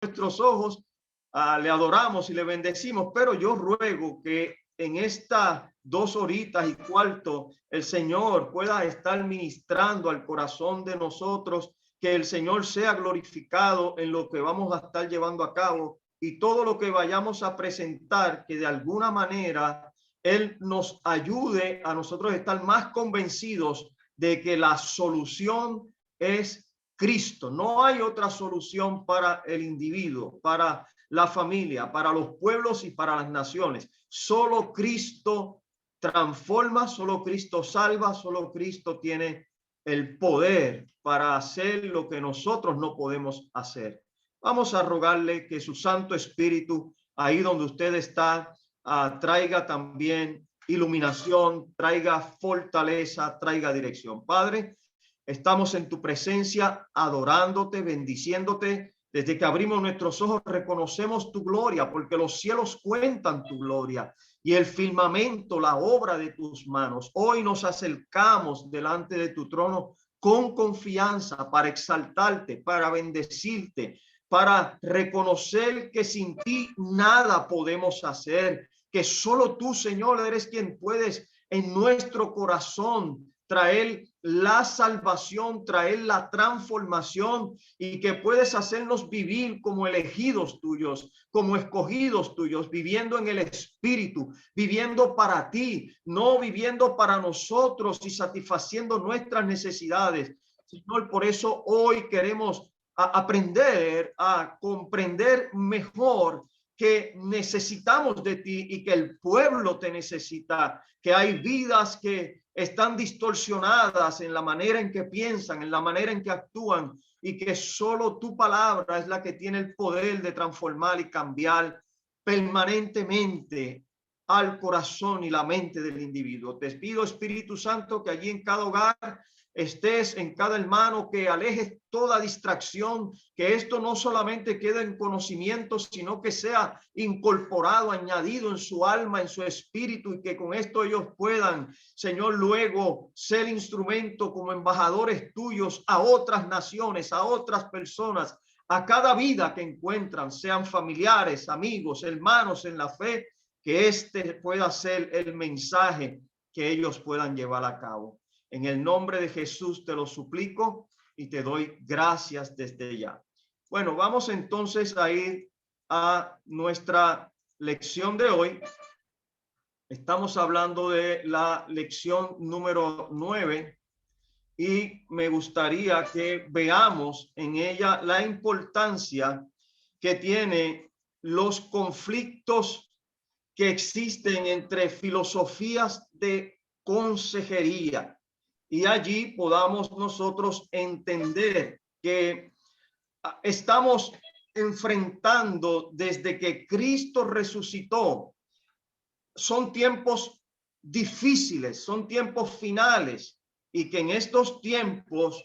nuestros ojos, le adoramos y le bendecimos, pero yo ruego que en estas 2 horas y cuarto el Señor pueda estar ministrando al corazón de nosotros, que el Señor sea glorificado en lo que vamos a estar llevando a cabo y todo lo que vayamos a presentar, que de alguna manera Él nos ayude a nosotros a estar más convencidos de que la solución es Cristo. No hay otra solución para el individuo, para la familia, para los pueblos y para las naciones. Solo Cristo transforma, solo Cristo salva, solo Cristo tiene el poder para hacer lo que nosotros no podemos hacer. Vamos a rogarle que su Santo Espíritu, ahí donde usted está, traiga también iluminación, traiga fortaleza, traiga dirección. Padre, estamos en tu presencia, adorándote, bendiciéndote. Desde que abrimos nuestros ojos, reconocemos tu gloria, porque los cielos cuentan tu gloria y el firmamento, la obra de tus manos. Hoy nos acercamos delante de tu trono con confianza para exaltarte, para bendecirte, para reconocer que sin ti nada podemos hacer, que solo tú, Señor, eres quien puedes en nuestro corazón traer la salvación, traer la transformación, y que puedes hacernos vivir como elegidos tuyos, como escogidos tuyos, viviendo en el Espíritu, viviendo para ti, no viviendo para nosotros y satisfaciendo nuestras necesidades. Señor, por eso hoy queremos aprender a comprender mejor que necesitamos de ti y que el pueblo te necesita, que hay vidas que están distorsionadas en la manera en que piensan, en la manera en que actúan, y que solo tu palabra es la que tiene el poder de transformar y cambiar permanentemente al corazón y la mente del individuo. Te pido, Espíritu Santo, que allí en cada hogar estés, en cada hermano, que alejes toda distracción, que esto no solamente quede en conocimiento, sino que sea incorporado, añadido en su alma, en su espíritu, y que con esto ellos puedan, Señor, luego ser instrumento como embajadores tuyos a otras naciones, a otras personas, a cada vida que encuentran, sean familiares, amigos, hermanos en la fe, que este pueda ser el mensaje que ellos puedan llevar a cabo. En el nombre de Jesús te lo suplico y te doy gracias desde ya. Bueno, vamos entonces a ir a nuestra lección de hoy. Estamos hablando de la lección número 9 y me gustaría que veamos en ella la importancia que tiene los conflictos que existen entre filosofías de consejería. Y allí podamos nosotros entender que estamos enfrentando desde que Cristo resucitó. Son tiempos difíciles, son tiempos finales, y que en estos tiempos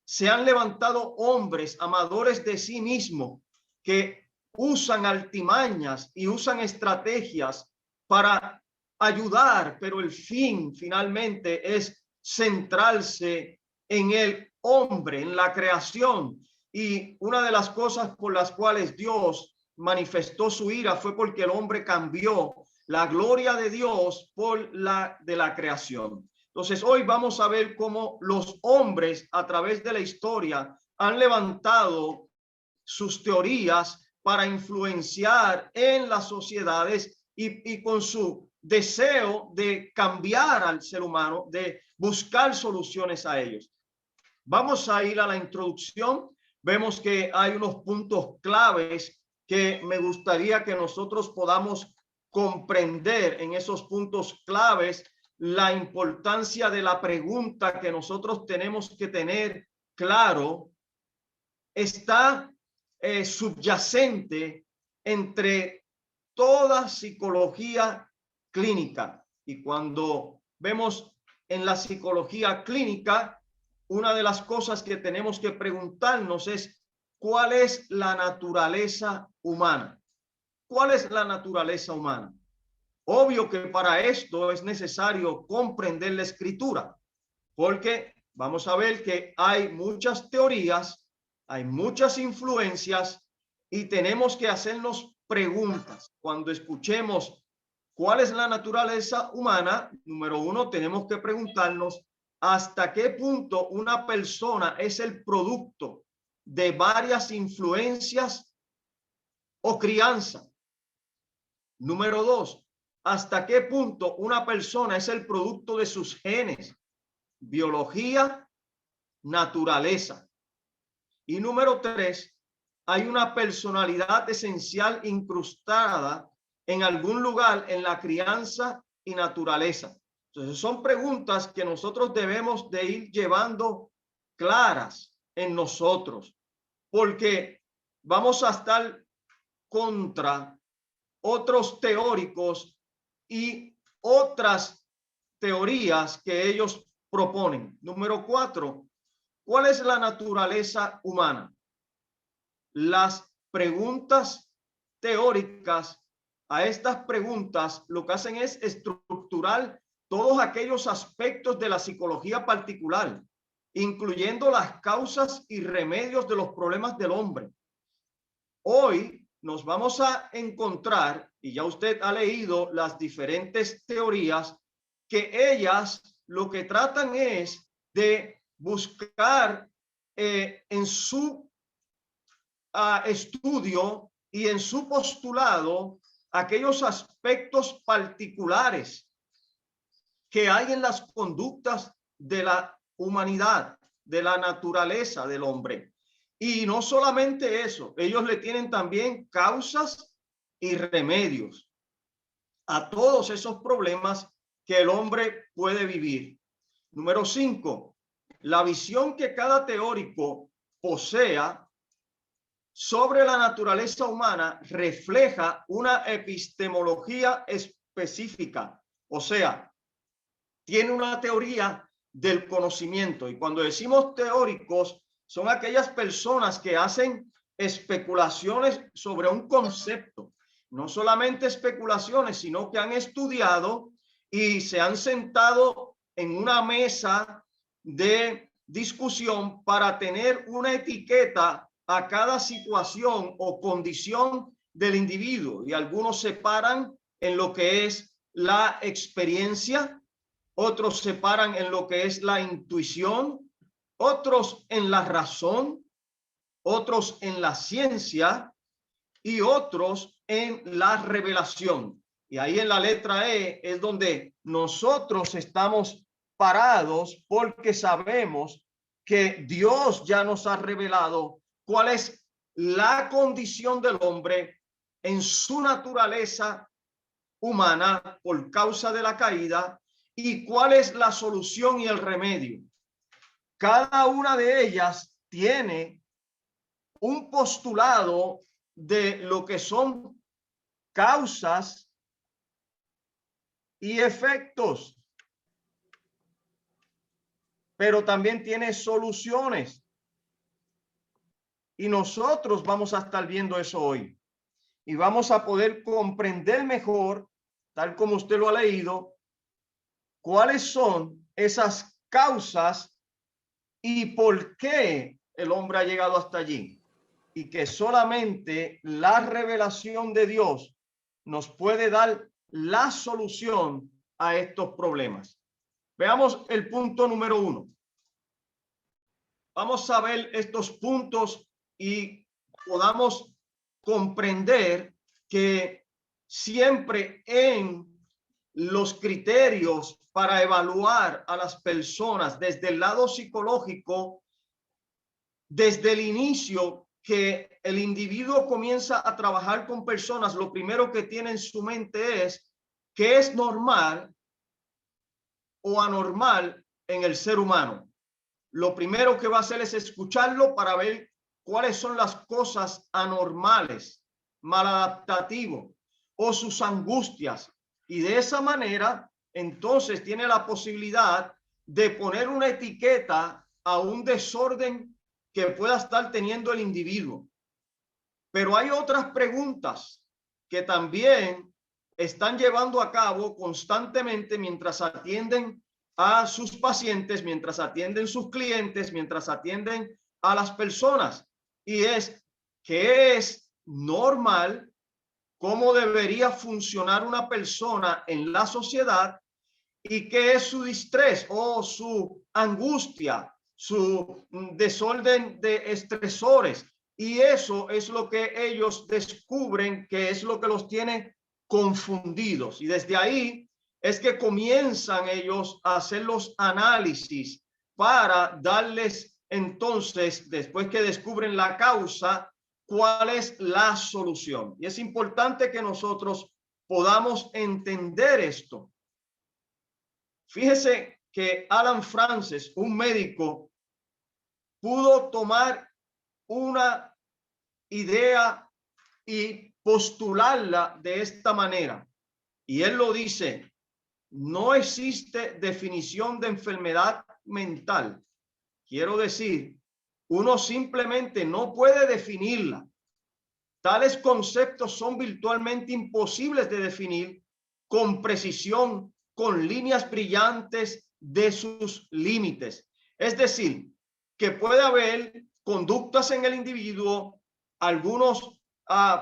se han levantado hombres amadores de sí mismos que usan artimañas y usan estrategias para ayudar, pero el fin finalmente es centrarse en el hombre, en la creación. Y una de las cosas por las cuales Dios manifestó su ira fue porque el hombre cambió la gloria de Dios por la de la creación. Entonces hoy vamos a ver cómo los hombres a través de la historia han levantado sus teorías para influenciar en las sociedades y con su deseo de cambiar al ser humano, de buscar soluciones a ellos. Vamos a ir a la introducción. Vemos que hay unos puntos claves que me gustaría que nosotros podamos comprender. En esos puntos claves, la importancia de la pregunta que nosotros tenemos que tener claro está subyacente entre toda psicología clínica. Y cuando vemos en la psicología clínica, una de las cosas que tenemos que preguntarnos es: ¿cuál es la naturaleza humana? ¿Cuál es la naturaleza humana? Obvio que para esto es necesario comprender la escritura, porque vamos a ver que hay muchas teorías, hay muchas influencias y tenemos que hacernos preguntas. Cuando escuchemos cuál es la naturaleza humana, número uno, tenemos que preguntarnos hasta qué punto una persona es el producto de varias influencias o crianza. Número dos, hasta qué punto una persona es el producto de sus genes, biología, naturaleza. Y número tres, hay una personalidad esencial incrustada en algún lugar en la crianza y naturaleza. Entonces son preguntas que nosotros debemos de ir llevando claras en nosotros, porque vamos a estar contra otros teóricos y otras teorías que ellos proponen. Número cuatro, ¿cuál es la naturaleza humana? Las preguntas teóricas, a estas preguntas lo que hacen es estructurar todos aquellos aspectos de la psicología particular, incluyendo las causas y remedios de los problemas del hombre. Hoy nos vamos a encontrar, y ya usted ha leído las diferentes teorías, que ellas lo que tratan es de buscar en su estudio y en su postulado aquellos aspectos particulares que hay en las conductas de la humanidad, de la naturaleza del hombre. Y no solamente eso, ellos le tienen también causas y remedios a todos esos problemas que el hombre puede vivir. Número 5, la visión que cada teórico posea sobre la naturaleza humana refleja una epistemología específica, o sea, tiene una teoría del conocimiento. Y cuando decimos teóricos, son aquellas personas que hacen especulaciones sobre un concepto, no solamente especulaciones, sino que han estudiado y se han sentado en una mesa de discusión para tener una etiqueta a cada situación o condición del individuo. Y algunos se paran en lo que es la experiencia, otros se paran en lo que es la intuición, otros en la razón, otros en la ciencia y otros en la revelación. Y ahí en la letra E es donde nosotros estamos parados, porque sabemos que Dios ya nos ha revelado cuál es la condición del hombre en su naturaleza humana por causa de la caída y cuál es la solución y el remedio. Cada una de ellas tiene un postulado de lo que son causas y efectos, pero también tiene soluciones. Y nosotros vamos a estar viendo eso hoy y vamos a poder comprender mejor, tal como usted lo ha leído, cuáles son esas causas y por qué el hombre ha llegado hasta allí, y que solamente la revelación de Dios nos puede dar la solución a estos problemas. Veamos el punto número 1. Vamos a ver estos puntos y podamos comprender que siempre en los criterios para evaluar a las personas desde el lado psicológico, desde el inicio que el individuo comienza a trabajar con personas, lo primero que tiene en su mente es qué es normal o anormal en el ser humano. Lo primero que va a hacer es escucharlo para ver cuáles son las cosas anormales, maladaptativo o sus angustias. Y de esa manera, entonces tiene la posibilidad de poner una etiqueta a un desorden que pueda estar teniendo el individuo. Pero hay otras preguntas que también están llevando a cabo constantemente mientras atienden a sus pacientes, mientras atienden sus clientes, mientras atienden a las personas. Y es, ¿qué es normal, cómo debería funcionar una persona en la sociedad y qué es su distrés o su angustia, su desorden de estresores. Y eso es lo que ellos descubren que es lo que los tiene confundidos. Y desde ahí es que comienzan ellos a hacer los análisis para darles entonces, después que descubren la causa, cuál es la solución. Y es importante que nosotros podamos entender esto. Fíjese que Alan Francis, un médico, pudo tomar una idea y postularla de esta manera. Y él lo dice: no existe definición de enfermedad mental. Quiero decir, uno simplemente no puede definirla. Tales conceptos son virtualmente imposibles de definir con precisión, con líneas brillantes de sus límites. Es decir, que puede haber conductas en el individuo, algunos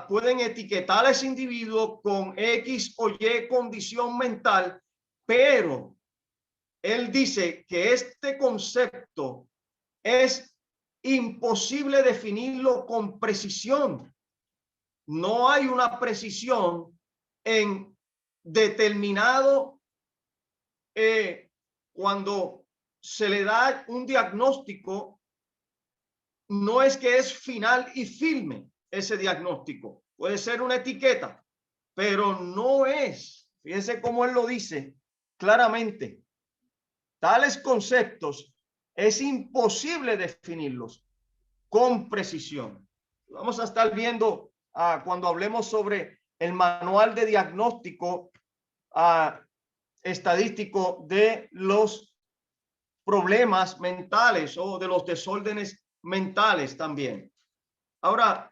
pueden etiquetar a ese individuo con X o Y condición mental, pero él dice que este concepto es imposible definirlo con precisión. No hay una precisión en determinado cuando se le da un diagnóstico, no es que es final y firme ese diagnóstico. Puede ser una etiqueta, pero no es. Fíjense cómo él lo dice claramente. Tales conceptos es imposible definirlos con precisión. Vamos a estar viendo cuando hablemos sobre el manual de diagnóstico estadístico de los problemas mentales o de los desórdenes mentales también. Ahora,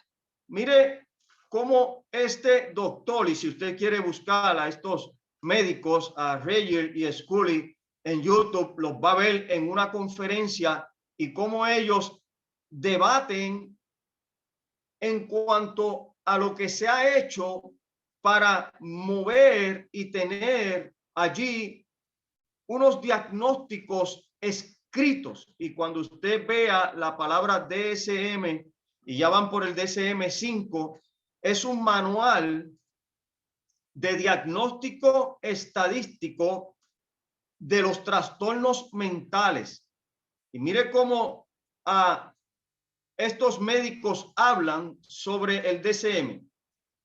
mire cómo este doctor, y si usted quiere buscar a estos médicos, a Reyer y Scully en YouTube, los va a ver en una conferencia y cómo ellos debaten en cuanto a lo que se ha hecho para mover y tener allí unos diagnósticos escritos. Y cuando usted vea la palabra DSM, y ya van por el DSM-5, es un manual de diagnóstico estadístico de los trastornos mentales. Y mire cómo estos médicos hablan sobre el DSM.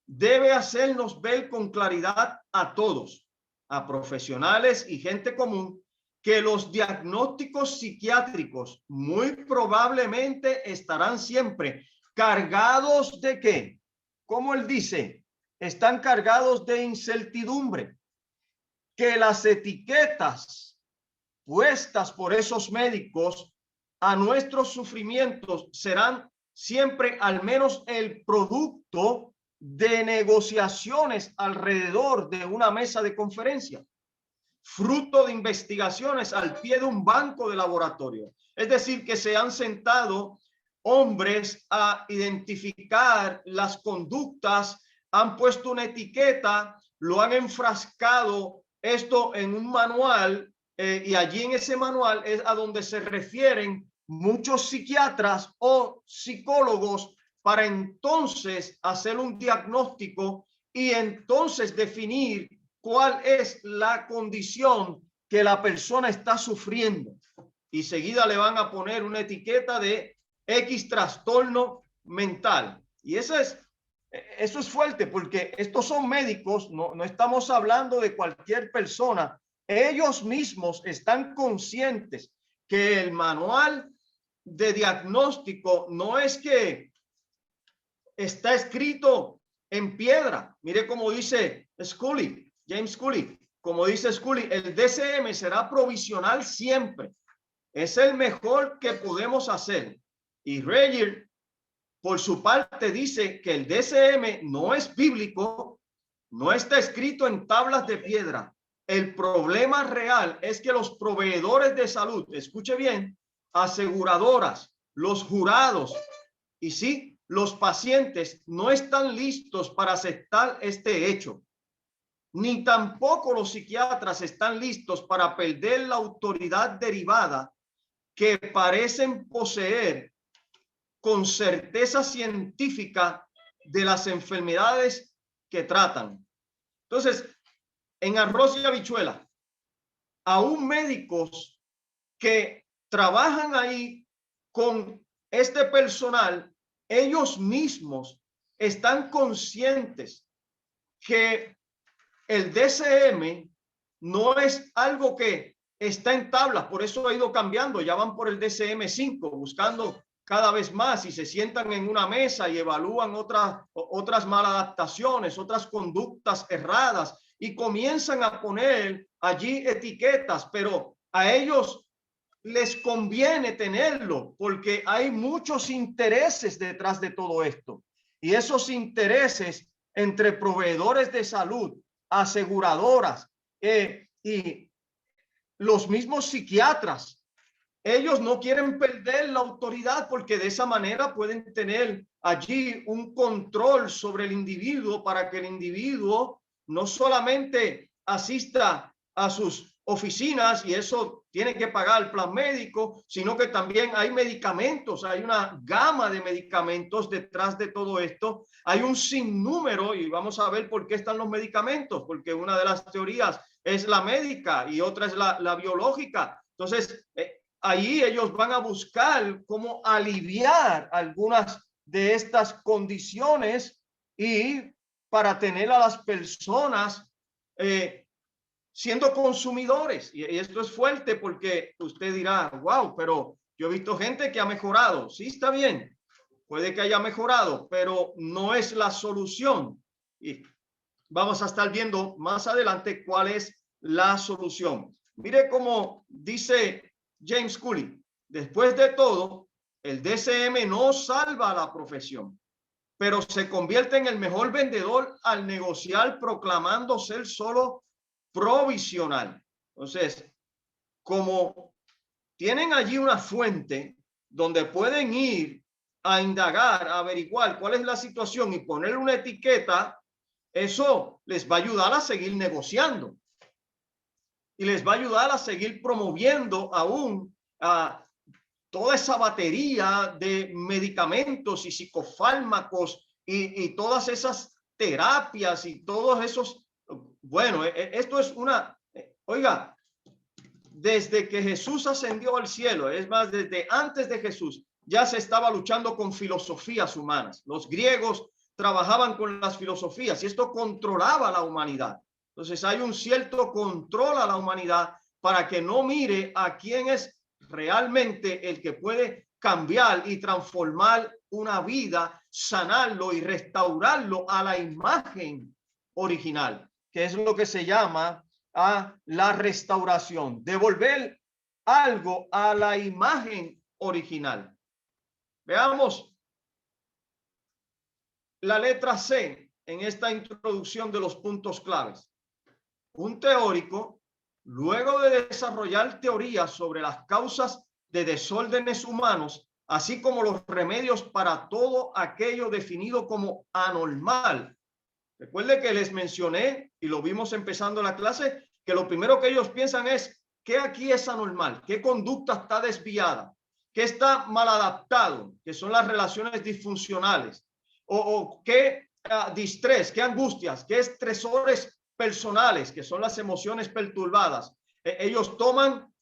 Debe hacernos ver con claridad a todos, a profesionales y gente común, que los diagnósticos psiquiátricos muy probablemente estarán siempre cargados de ¿qué? Como él dice, están cargados de incertidumbre, que las etiquetas puestas por esos médicos a nuestros sufrimientos serán siempre al menos el producto de negociaciones alrededor de una mesa de conferencia, fruto de investigaciones al pie de un banco de laboratorio. Es decir, que se han sentado hombres a identificar las conductas, han puesto una etiqueta, lo han enfrascado esto en un manual y allí en ese manual es a donde se refieren muchos psiquiatras o psicólogos para entonces hacer un diagnóstico y entonces definir cuál es la condición que la persona está sufriendo. Y seguida le van a poner una etiqueta de X trastorno mental. Y eso es fuerte porque estos son médicos, no estamos hablando de cualquier persona. Ellos mismos están conscientes que el manual de diagnóstico no es que está escrito en piedra. Mire cómo dice Scully, James Scully, como dice Scully, el DSM será provisional siempre. Es el mejor que podemos hacer. Y Reyer, por su parte, dice que el DSM no es bíblico, no está escrito en tablas de piedra. El problema real es que los proveedores de salud, escuche bien, aseguradoras, los jurados y sí, los pacientes no están listos para aceptar este hecho, ni tampoco los psiquiatras están listos para perder la autoridad derivada que parecen poseer con certeza científica de las enfermedades que tratan. Entonces, en arroz y habichuela, aún médicos que trabajan ahí con este personal, ellos mismos están conscientes que el DSM no es algo que está en tablas, por eso ha ido cambiando, ya van por el DSM-5, buscando cada vez más, y se sientan en una mesa y evalúan otras maladaptaciones, otras conductas erradas, y comienzan a poner allí etiquetas, pero a ellos les conviene tenerlo porque hay muchos intereses detrás de todo esto, y esos intereses entre proveedores de salud, aseguradoras y los mismos psiquiatras, ellos no quieren perder la autoridad porque de esa manera pueden tener allí un control sobre el individuo para que el individuo no solamente asista a sus oficinas y eso tiene que pagar el plan médico, sino que también hay medicamentos, hay una gama de medicamentos detrás de todo esto, hay un sinnúmero, y vamos a ver por qué están los medicamentos, porque una de las teorías es la médica y otra es la biológica. Entonces, ahí ellos van a buscar cómo aliviar algunas de estas condiciones y para tener a las personas siendo consumidores. Y esto es fuerte porque usted dirá, wow, pero yo he visto gente que ha mejorado. Sí, está bien, puede que haya mejorado, pero no es la solución. Y vamos a estar viendo más adelante cuál es la solución. Mire cómo dice James Cooley, después de todo, el DSM no salva a la profesión, pero se convierte en el mejor vendedor al negociar proclamando ser solo provisional. Entonces, como tienen allí una fuente donde pueden ir a indagar, a averiguar cuál es la situación y poner una etiqueta, eso les va a ayudar a seguir negociando y les va a ayudar a seguir promoviendo aún toda esa batería de medicamentos y psicofármacos y todas esas terapias y todos esos. Bueno, esto es oiga, desde que Jesús ascendió al cielo, es más, desde antes de Jesús, ya se estaba luchando con filosofías humanas. Los griegos trabajaban con las filosofías y esto controlaba a la humanidad. Entonces hay un cierto control a la humanidad para que no mire a quién es realmente el que puede cambiar y transformar una vida, sanarlo y restaurarlo a la imagen original, que es lo que se llama a la restauración, devolver algo a la imagen original. Veamos la letra C en esta introducción de los puntos claves. Un teórico, luego de desarrollar teorías sobre las causas de desórdenes humanos, así como los remedios para todo aquello definido como anormal. Recuerde que les mencioné, y lo vimos empezando la clase, que lo primero que ellos piensan es, ¿qué aquí es anormal? ¿Qué conducta está desviada? ¿Qué está mal adaptado? ¿Qué son las relaciones disfuncionales? ¿O qué distrés, qué angustias, qué estresores personales, que son las emociones perturbadas? Ellos toman,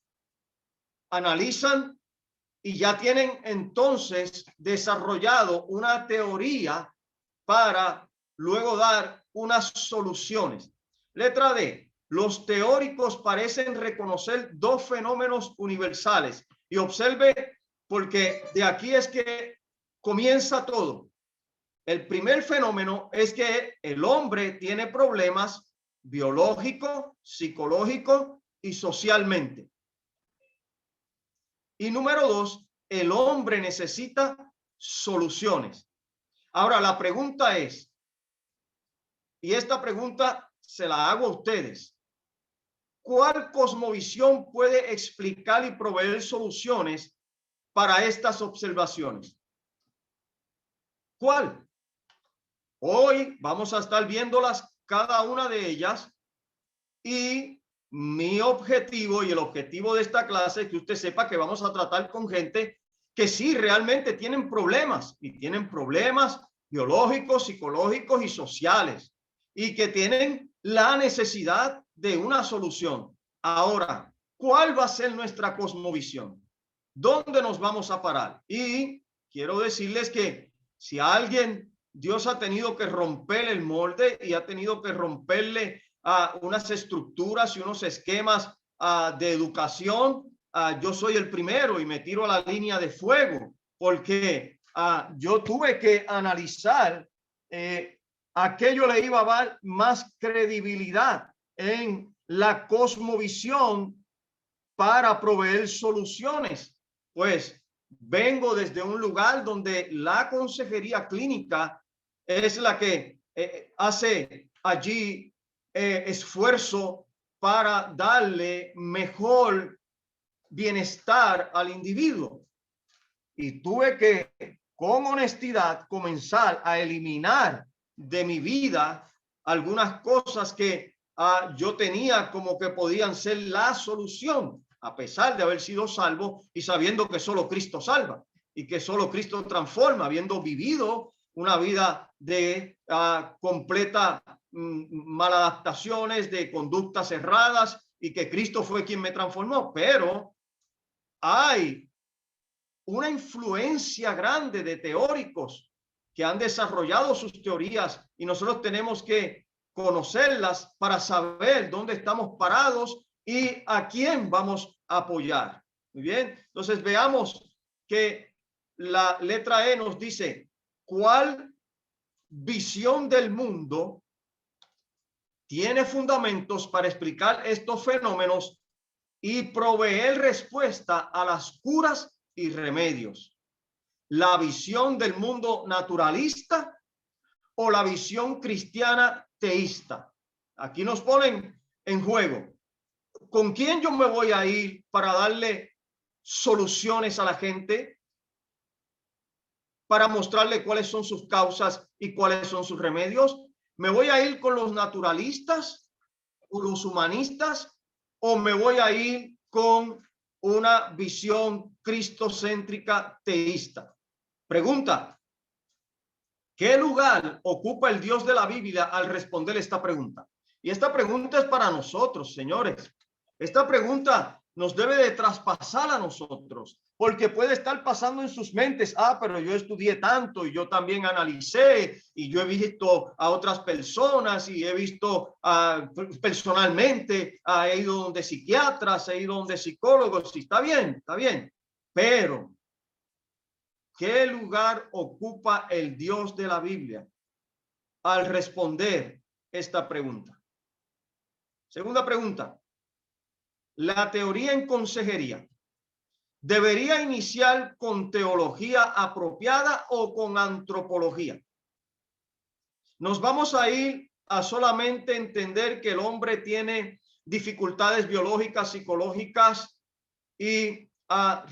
analizan y ya tienen entonces desarrollado una teoría para luego dar unas soluciones. Letra D. Los teóricos parecen reconocer dos fenómenos universales. Y observe, porque de aquí es que comienza todo. El primer fenómeno es que el hombre tiene problemas biológico, psicológico y socialmente. Y número dos, el hombre necesita soluciones. Ahora, la pregunta es, y esta pregunta se la hago a ustedes, ¿cuál cosmovisión puede explicar y proveer soluciones para estas observaciones? ¿Cuál? Hoy vamos a estar viéndolas cada una de ellas, y mi objetivo y el objetivo de esta clase es que usted sepa que vamos a tratar con gente que sí realmente tienen problemas, y tienen problemas biológicos, psicológicos y sociales, y que tienen la necesidad de una solución. Ahora, ¿cuál va a ser nuestra cosmovisión? ¿Dónde nos vamos a parar? Y quiero decirles que si alguien, Dios ha tenido que romper el molde y ha tenido que romperle unas estructuras y unos esquemas de educación, yo soy el primero y me tiro a la línea de fuego, porque yo tuve que analizar a qué yo le iba a dar más credibilidad en la cosmovisión para proveer soluciones. Pues vengo desde un lugar donde la consejería clínica es la que hace allí esfuerzo para darle mejor bienestar al individuo. Y tuve que, con honestidad, comenzar a eliminar de mi vida algunas cosas que yo tenía como que podían ser la solución, a pesar de haber sido salvo y sabiendo que solo Cristo salva y que solo Cristo transforma, habiendo vivido una vida de completa maladaptaciones, de conductas erradas, y que Cristo fue quien me transformó. Pero hay una influencia grande de teóricos que han desarrollado sus teorías, y nosotros tenemos que conocerlas para saber dónde estamos parados y a quién vamos a apoyar. Muy bien, entonces veamos que la letra E nos dice: ¿cuál visión del mundo tiene fundamentos para explicar estos fenómenos y proveer respuesta a las curas y remedios? ¿La visión del mundo naturalista o la visión cristiana teísta? Aquí nos ponen en juego. ¿Con quién yo me voy a ir para darle soluciones a la gente? Para mostrarle cuáles son sus causas y cuáles son sus remedios. ¿Me voy a ir con los naturalistas o los humanistas, o me voy a ir con una visión cristocéntrica teísta? Pregunta: ¿qué lugar ocupa el Dios de la Biblia al responder esta pregunta? Y esta pregunta es para nosotros, señores. Esta pregunta nos debe de traspasar a nosotros, porque puede estar pasando en sus mentes: pero yo estudié tanto y yo también analicé y yo he visto a otras personas y he visto personalmente, he ido donde psiquiatras, he ido donde psicólogos, y está bien, pero ¿qué lugar ocupa el Dios de la Biblia al responder esta pregunta? Segunda pregunta: ¿la teoría en consejería debería iniciar con teología apropiada o con antropología? Nos vamos a ir a solamente entender que el hombre tiene dificultades biológicas, psicológicas y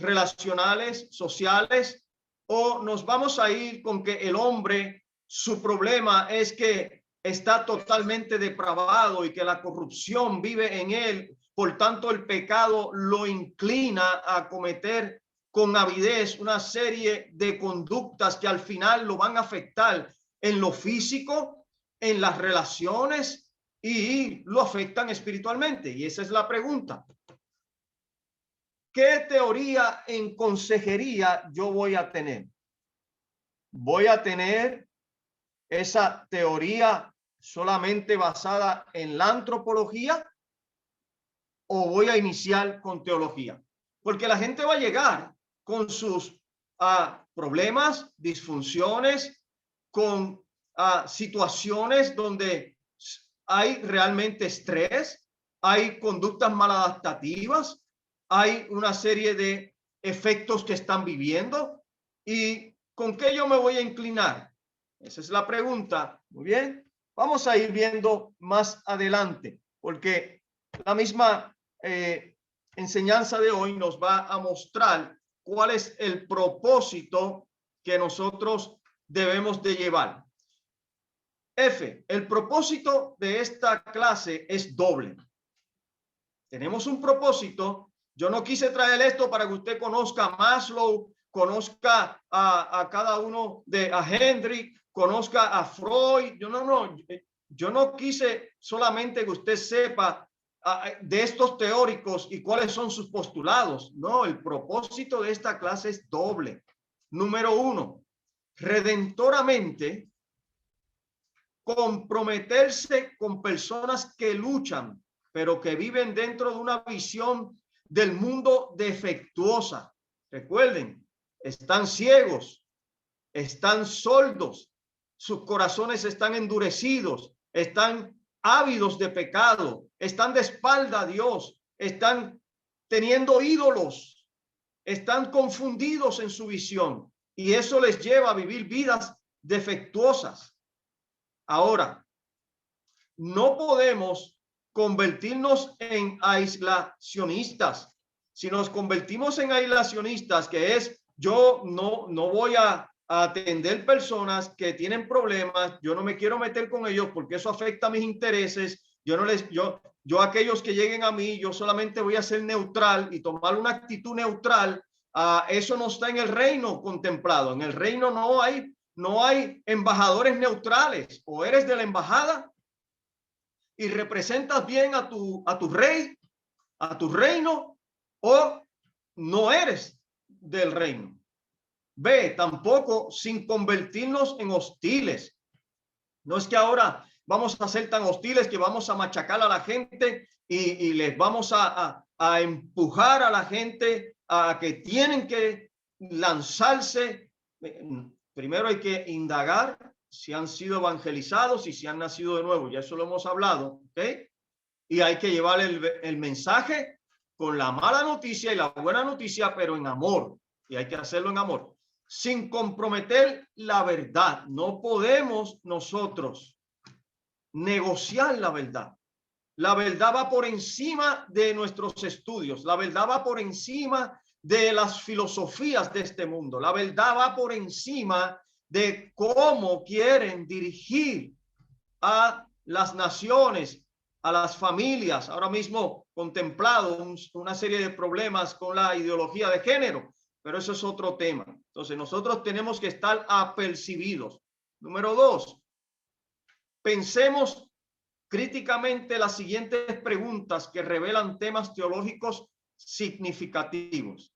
relacionales, sociales, o nos vamos a ir con que el hombre, su problema es que está totalmente depravado y que la corrupción vive en él, por tanto el pecado lo inclina a cometer con avidez una serie de conductas que al final lo van a afectar en lo físico, en las relaciones, y lo afectan espiritualmente. Y esa es la pregunta: ¿qué teoría en consejería yo voy a tener? ¿Voy a tener esa teoría solamente basada en la antropología o voy a iniciar con teología? Porque la gente va a llegar con sus problemas, disfunciones, con situaciones donde hay realmente estrés, hay conductas maladaptativas, hay una serie de efectos que están viviendo. ¿Y con qué yo me voy a inclinar? Esa es la pregunta. Muy bien, vamos a ir viendo más adelante, porque la misma enseñanza de hoy nos va a mostrar cuál es el propósito que nosotros debemos de llevar. F, el propósito de esta clase es doble. Tenemos un propósito. Yo no quise traer esto para que usted conozca a Maslow, conozca a cada uno a Hendrik, conozca a Freud. Yo no quise solamente que usted sepa de estos teóricos y cuáles son sus postulados. No, el propósito de esta clase es doble. Número uno, redentoramente comprometerse con personas que luchan, pero que viven dentro de una visión del mundo defectuosa. Recuerden, están ciegos, están sordos, sus corazones están endurecidos, están ávidos de pecado, están de espalda a Dios, están teniendo ídolos, están confundidos en su visión y eso les lleva a vivir vidas defectuosas. Ahora, no podemos convertirnos en aislacionistas. Si nos convertimos en aislacionistas, que es yo no voy a atender personas que tienen problemas, yo no me quiero meter con ellos porque eso afecta a mis intereses, yo aquellos que lleguen a mí, yo solamente voy a ser neutral y tomar una actitud neutral. Eso no está en el reino contemplado. En el reino no hay embajadores neutrales. O eres de la embajada y representas bien a tu rey, a tu reino, o no eres del reino. B, tampoco sin convertirnos en hostiles. No es que ahora vamos a ser tan hostiles que vamos a machacar a la gente y les vamos a empujar a la gente a que tienen que lanzarse. Primero hay que indagar si han sido evangelizados y si han nacido de nuevo. Ya eso lo hemos hablado, ¿ok? Y hay que llevar el mensaje con la mala noticia y la buena noticia, pero en amor. Y hay que hacerlo en amor, sin comprometer la verdad. No podemos nosotros negociar la verdad. La verdad va por encima de nuestros estudios. La verdad va por encima de las filosofías de este mundo. La verdad va por encima de cómo quieren dirigir a las naciones, a las familias. Ahora mismo contemplado una serie de problemas con la ideología de género, pero eso es otro tema. Entonces nosotros tenemos que estar apercibidos. Número dos, pensemos críticamente las siguientes preguntas que revelan temas teológicos significativos.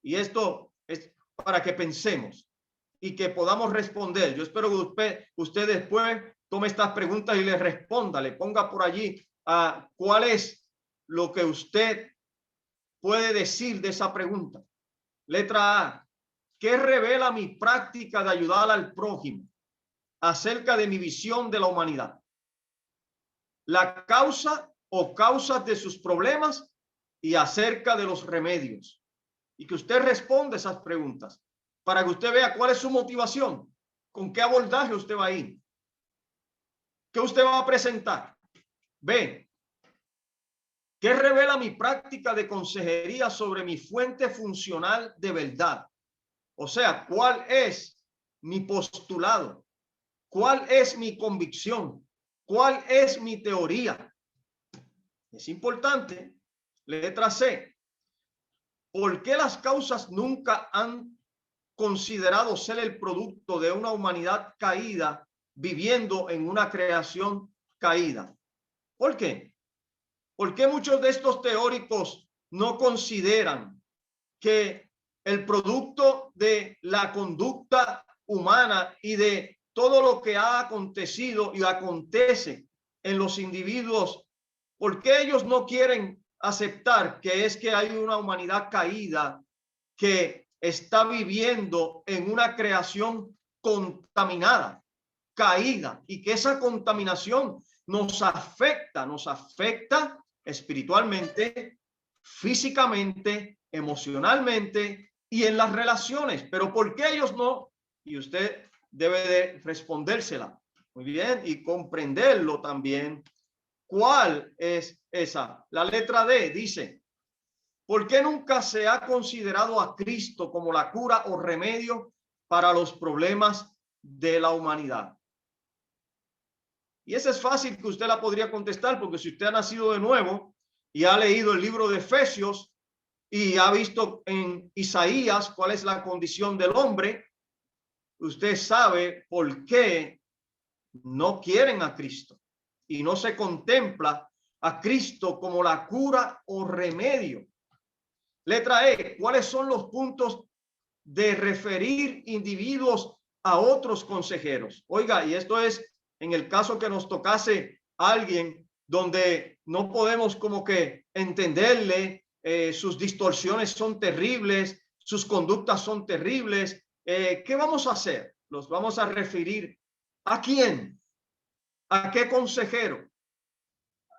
Y esto es para que pensemos y que podamos responder. Yo espero que usted después tome estas preguntas y le responda, le ponga por allí cuál es lo que usted puede decir de esa pregunta. Letra A, ¿qué revela mi práctica de ayudar al prójimo acerca de mi visión de la humanidad? La causa o causas de sus problemas y acerca de los remedios. Y que usted responda esas preguntas para que usted vea cuál es su motivación, con qué abordaje usted va a ir, qué usted va a presentar. B, ¿qué revela mi práctica de consejería sobre mi fuente funcional de verdad? O sea, ¿cuál es mi postulado? ¿Cuál es mi convicción? ¿Cuál es mi teoría? Es importante. Letra C. ¿Por qué las causas nunca han considerado ser el producto de una humanidad caída viviendo en una creación caída? ¿Por qué? ¿Por qué muchos de estos teóricos no consideran que el producto de la conducta humana y de todo lo que ha acontecido y acontece en los individuos, por qué ellos no quieren aceptar que es que hay una humanidad caída que está viviendo en una creación contaminada, caída, y que esa contaminación nos afecta espiritualmente, físicamente, emocionalmente y en las relaciones? Pero ¿por qué ellos no? Y usted debe de respondérsela muy bien y comprenderlo también. ¿Cuál es esa? La letra D dice: ¿por qué nunca se ha considerado a Cristo como la cura o remedio para los problemas de la humanidad? Y esa es fácil que usted la podría contestar, porque si usted ha nacido de nuevo y ha leído el libro de Efesios y ha visto en Isaías cuál es la condición del hombre, usted sabe por qué no quieren a Cristo y no se contempla a Cristo como la cura o remedio. Letra E, ¿cuáles son los puntos de referir individuos a otros consejeros? Oiga, y esto es en el caso que nos tocase a alguien donde no podemos como que entenderle, sus distorsiones son terribles, sus conductas son terribles. ¿Qué vamos a hacer? ¿Los vamos a referir a quién? ¿A qué consejero?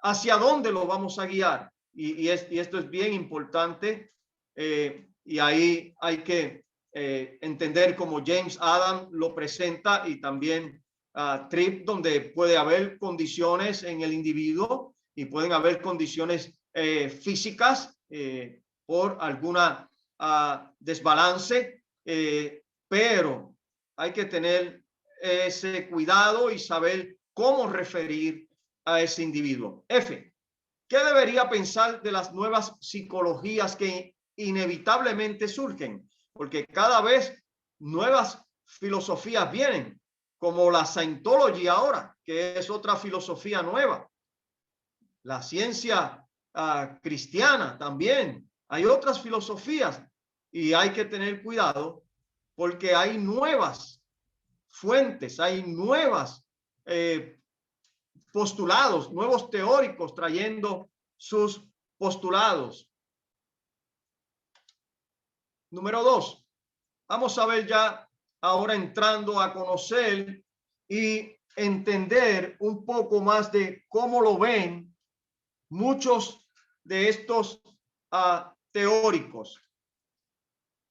¿Hacia dónde lo vamos a guiar? Y esto es bien importante, y ahí hay que entender cómo James Adam lo presenta, y también Tripp, donde puede haber condiciones en el individuo y pueden haber condiciones físicas por alguna desbalance, pero hay que tener ese cuidado y saber cómo referir a ese individuo. F, ¿qué debería pensar de las nuevas psicologías que inevitablemente surgen? Porque cada vez nuevas filosofías vienen, como la Scientology ahora, que es otra filosofía nueva. La ciencia cristiana también. Hay otras filosofías y hay que tener cuidado porque hay nuevas fuentes, hay nuevas postulados, nuevos teóricos trayendo sus postulados. Número 2, vamos a ver ya ahora entrando a conocer y entender un poco más de cómo lo ven muchos de estos teóricos.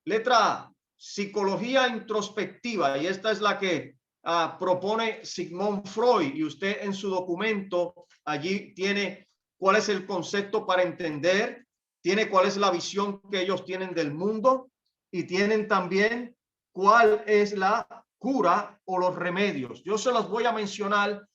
Letra A, psicología introspectiva, y esta es la que propone Sigmund Freud, y usted en su documento allí tiene cuál es el concepto para entender, tiene cuál es la visión que ellos tienen del mundo, y tienen también cuál es la cura o los remedios. Yo se los voy a mencionar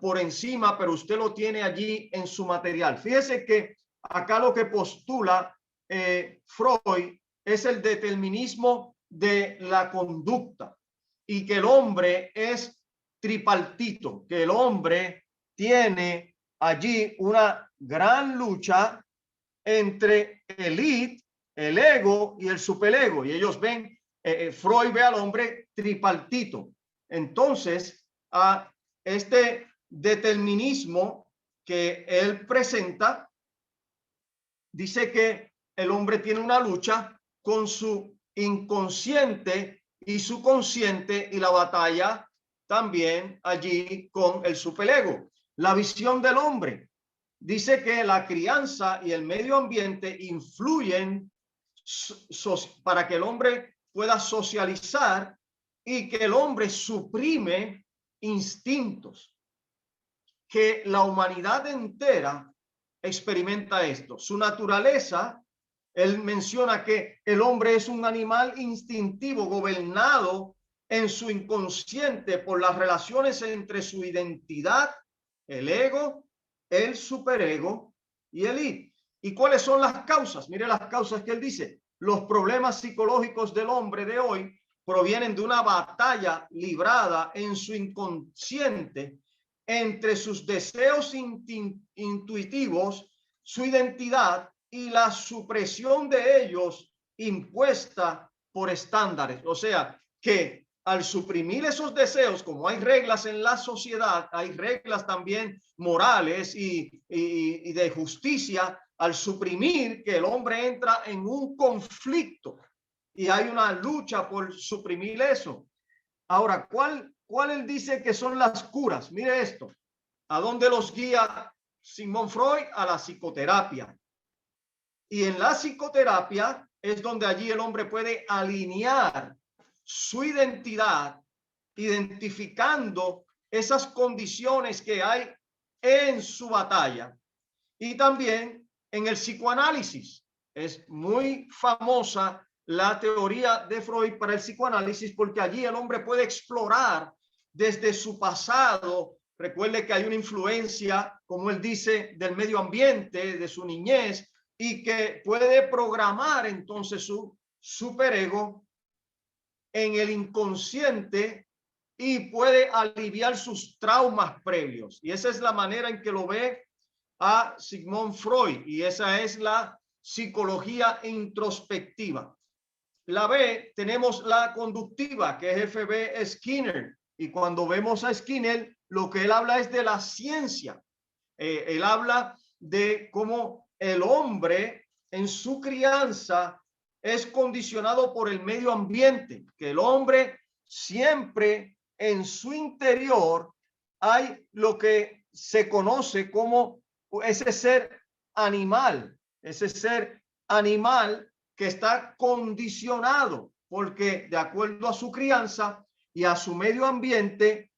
por encima, pero usted lo tiene allí en su material. Fíjese que acá lo que postula Freud es el determinismo de la conducta, y que el hombre es tripartito, que el hombre tiene allí una gran lucha entre el id, el ego y el superego, y ellos ven, Freud ve al hombre tripartito. Entonces, este determinismo que él presenta dice que el hombre tiene una lucha con su inconsciente y su consciente, y la batalla también allí con el superego. La visión del hombre dice que la crianza y el medio ambiente influyen para que el hombre pueda socializar, y que el hombre suprime instintos, que la humanidad entera experimenta esto. Su naturaleza, él menciona que el hombre es un animal instintivo gobernado en su inconsciente por las relaciones entre su identidad, el ego, el superego y el id. ¿Y cuáles son las causas? Mire las causas que él dice. Los problemas psicológicos del hombre de hoy provienen de una batalla librada en su inconsciente entre sus deseos intuitivos, su identidad y la supresión de ellos impuesta por estándares. O sea, que al suprimir esos deseos, como hay reglas en la sociedad, hay reglas también morales y de justicia, al suprimir, que el hombre entra en un conflicto y hay una lucha por suprimir eso. Ahora, ¿cuál él dice que son las curas? Mire esto. ¿A dónde los guía Sigmund Freud? A la psicoterapia. Y en la psicoterapia es donde allí el hombre puede alinear su identidad, identificando esas condiciones que hay en su batalla. Y también en el psicoanálisis es muy famosa la teoría de Freud para el psicoanálisis, porque allí el hombre puede explorar desde su pasado. Recuerde que hay una influencia, como él dice, del medio ambiente, de su niñez, y que puede programar entonces su superego en el inconsciente y puede aliviar sus traumas previos. Y esa es la manera en que lo ve a Sigmund Freud, y esa es la psicología introspectiva. La B, tenemos la conductiva, que es F.B. Skinner, y cuando vemos a Skinner, lo que él habla es de la ciencia. Él habla de cómo el hombre en su crianza es condicionado por el medio ambiente, que el hombre siempre en su interior hay lo que se conoce como ese ser animal que está condicionado, porque de acuerdo a su crianza y a su medio ambiente,